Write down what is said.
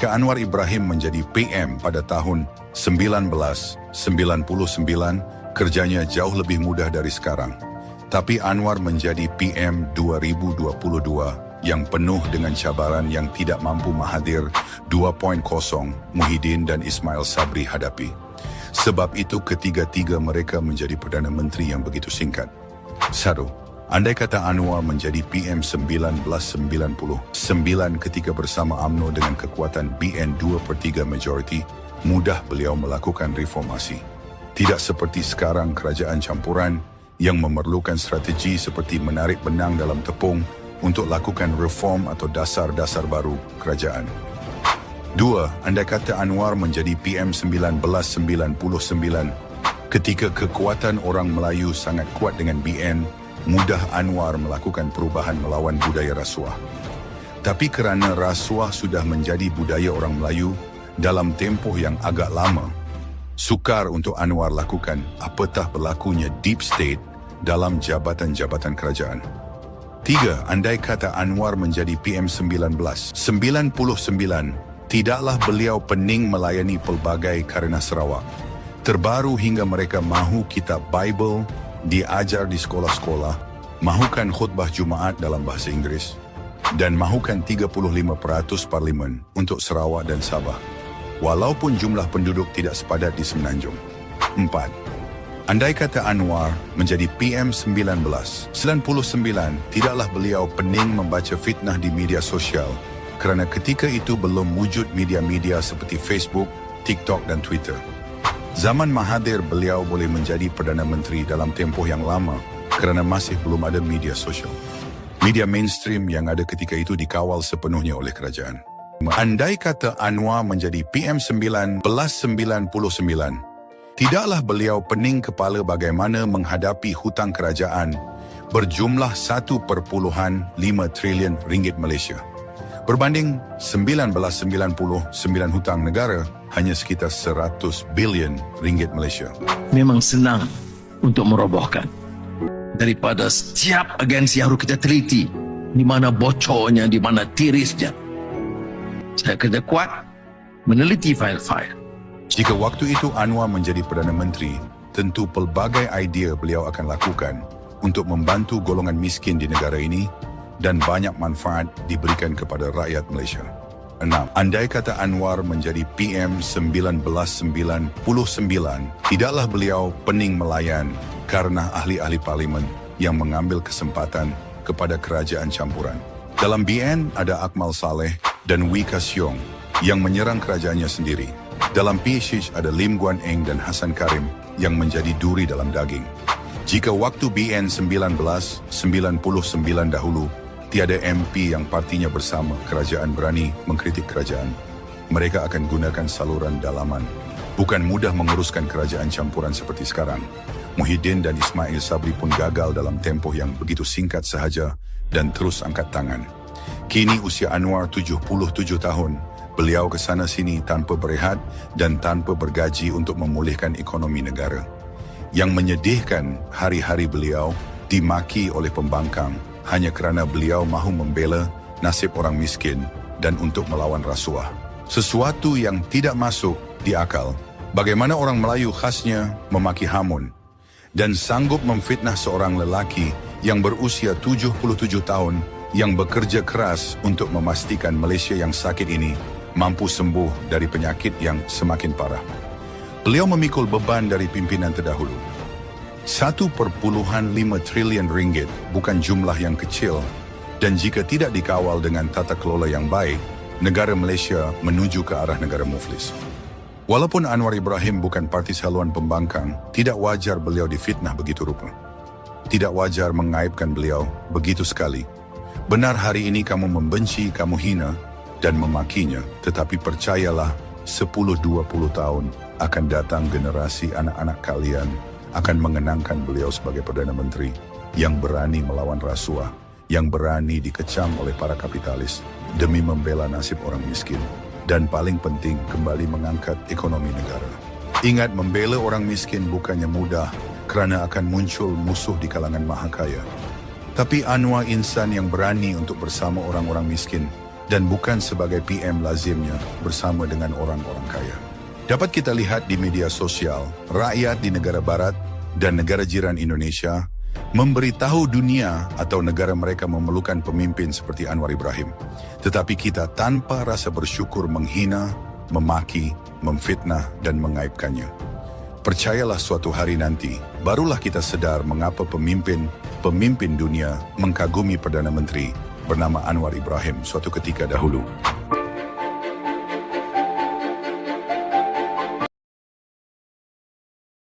Jika Anwar Ibrahim menjadi PM pada tahun 1999, kerjanya jauh lebih mudah dari sekarang. Tapi Anwar menjadi PM 2022 yang penuh dengan cabaran yang tidak mampu Mahathir 2.0, Muhyiddin dan Ismail Sabri hadapi. Sebab itu ketiga-tiga mereka menjadi Perdana Menteri yang begitu singkat. 1. Andai kata Anwar menjadi PM 1999 ketika bersama UMNO dengan kekuatan BN 2/3 majoriti, mudah beliau melakukan reformasi. Tidak seperti sekarang kerajaan campuran yang memerlukan strategi seperti menarik benang dalam tepung untuk lakukan reform atau dasar-dasar baru kerajaan. 2. Andai kata Anwar menjadi PM 1999 ketika kekuatan orang Melayu sangat kuat dengan BN, mudah Anwar melakukan perubahan melawan budaya rasuah. Tapi kerana rasuah sudah menjadi budaya orang Melayu dalam tempoh yang agak lama, sukar untuk Anwar lakukan apatah berlakunya deep state dalam jabatan-jabatan kerajaan. 3. Andai kata Anwar menjadi PM 1999, tidaklah beliau pening melayani pelbagai karena Sarawak. Terbaru hingga mereka mahu kitab Bible diajar di sekolah-sekolah, mahukan khutbah Jumaat dalam bahasa Inggeris, dan mahukan 35% parlimen untuk Sarawak dan Sabah, walaupun jumlah penduduk tidak sepadat di Semenanjung. 4. Andai kata Anwar menjadi PM 1999, tidaklah beliau pening membaca fitnah di media sosial kerana ketika itu belum wujud media-media seperti Facebook, TikTok dan Twitter. Zaman Mahathir beliau boleh menjadi Perdana Menteri dalam tempoh yang lama kerana masih belum ada media sosial. Media mainstream yang ada ketika itu dikawal sepenuhnya oleh kerajaan. Andai kata Anwar menjadi PM 1999, tidaklah beliau pening kepala bagaimana menghadapi hutang kerajaan berjumlah 1.5 trilion ringgit Malaysia. Berbanding 1999 hutang negara hanya sekitar 100 bilion ringgit Malaysia. Memang senang untuk merobohkan. Daripada setiap agensi harus kita teliti di mana bocornya, di mana tirisnya. Saya kerja kuat meneliti file-file. Jika waktu itu Anwar menjadi Perdana Menteri, tentu pelbagai idea beliau akan lakukan untuk membantu golongan miskin di negara ini dan banyak manfaat diberikan kepada rakyat Malaysia. 6. Andai kata Anwar menjadi PM 1999, tidaklah beliau pening melayan karena ahli-ahli parlimen yang mengambil kesempatan kepada kerajaan campuran. Dalam BN ada Akmal Saleh dan Wee Ka Siong yang menyerang kerajaannya sendiri. Dalam PHH ada Lim Guan Eng dan Hasan Karim yang menjadi duri dalam daging. Jika waktu BN 1999 dahulu, tiada MP yang partinya bersama kerajaan berani mengkritik kerajaan, mereka akan gunakan saluran dalaman. Bukan mudah menguruskan kerajaan campuran seperti sekarang. Muhyiddin dan Ismail Sabri pun gagal dalam tempoh yang begitu singkat sahaja dan terus angkat tangan. Kini usia Anwar 77 tahun. Beliau ke sana sini tanpa berehat dan tanpa bergaji untuk memulihkan ekonomi negara. Yang menyedihkan, hari-hari beliau dimaki oleh pembangkang hanya kerana beliau mahu membela nasib orang miskin dan untuk melawan rasuah. Sesuatu yang tidak masuk di akal. Bagaimana orang Melayu khasnya memaki hamun dan sanggup memfitnah seorang lelaki yang berusia 77 tahun yang bekerja keras untuk memastikan Malaysia yang sakit ini mampu sembuh dari penyakit yang semakin parah. Beliau memikul beban dari pimpinan terdahulu. 1.5 trilion ringgit bukan jumlah yang kecil, dan jika tidak dikawal dengan tata kelola yang baik, negara Malaysia menuju ke arah negara muflis. Walaupun Anwar Ibrahim bukan parti haluan pembangkang, tidak wajar beliau difitnah begitu rupa. Tidak wajar mengaibkan beliau begitu sekali. Benar hari ini kamu membenci, kamu hina dan memakinya, tetapi percayalah 10-20 tahun akan datang generasi anak-anak kalian akan mengenangkan beliau sebagai Perdana Menteri yang berani melawan rasuah, yang berani dikecam oleh para kapitalis demi membela nasib orang miskin, dan paling penting kembali mengangkat ekonomi negara. Ingat, membela orang miskin bukannya mudah kerana akan muncul musuh di kalangan mahakaya. Tapi Anwar insan yang berani untuk bersama orang-orang miskin dan bukan sebagai PM lazimnya bersama dengan orang-orang kaya. Dapat kita lihat di media sosial, rakyat di negara barat dan negara jiran Indonesia memberitahu dunia atau negara mereka memerlukan pemimpin seperti Anwar Ibrahim. Tetapi kita tanpa rasa bersyukur menghina, memaki, memfitnah dan mengaibkannya. Percayalah suatu hari nanti, barulah kita sedar mengapa pemimpin dunia mengkagumi Perdana Menteri bernama Anwar Ibrahim suatu ketika dahulu.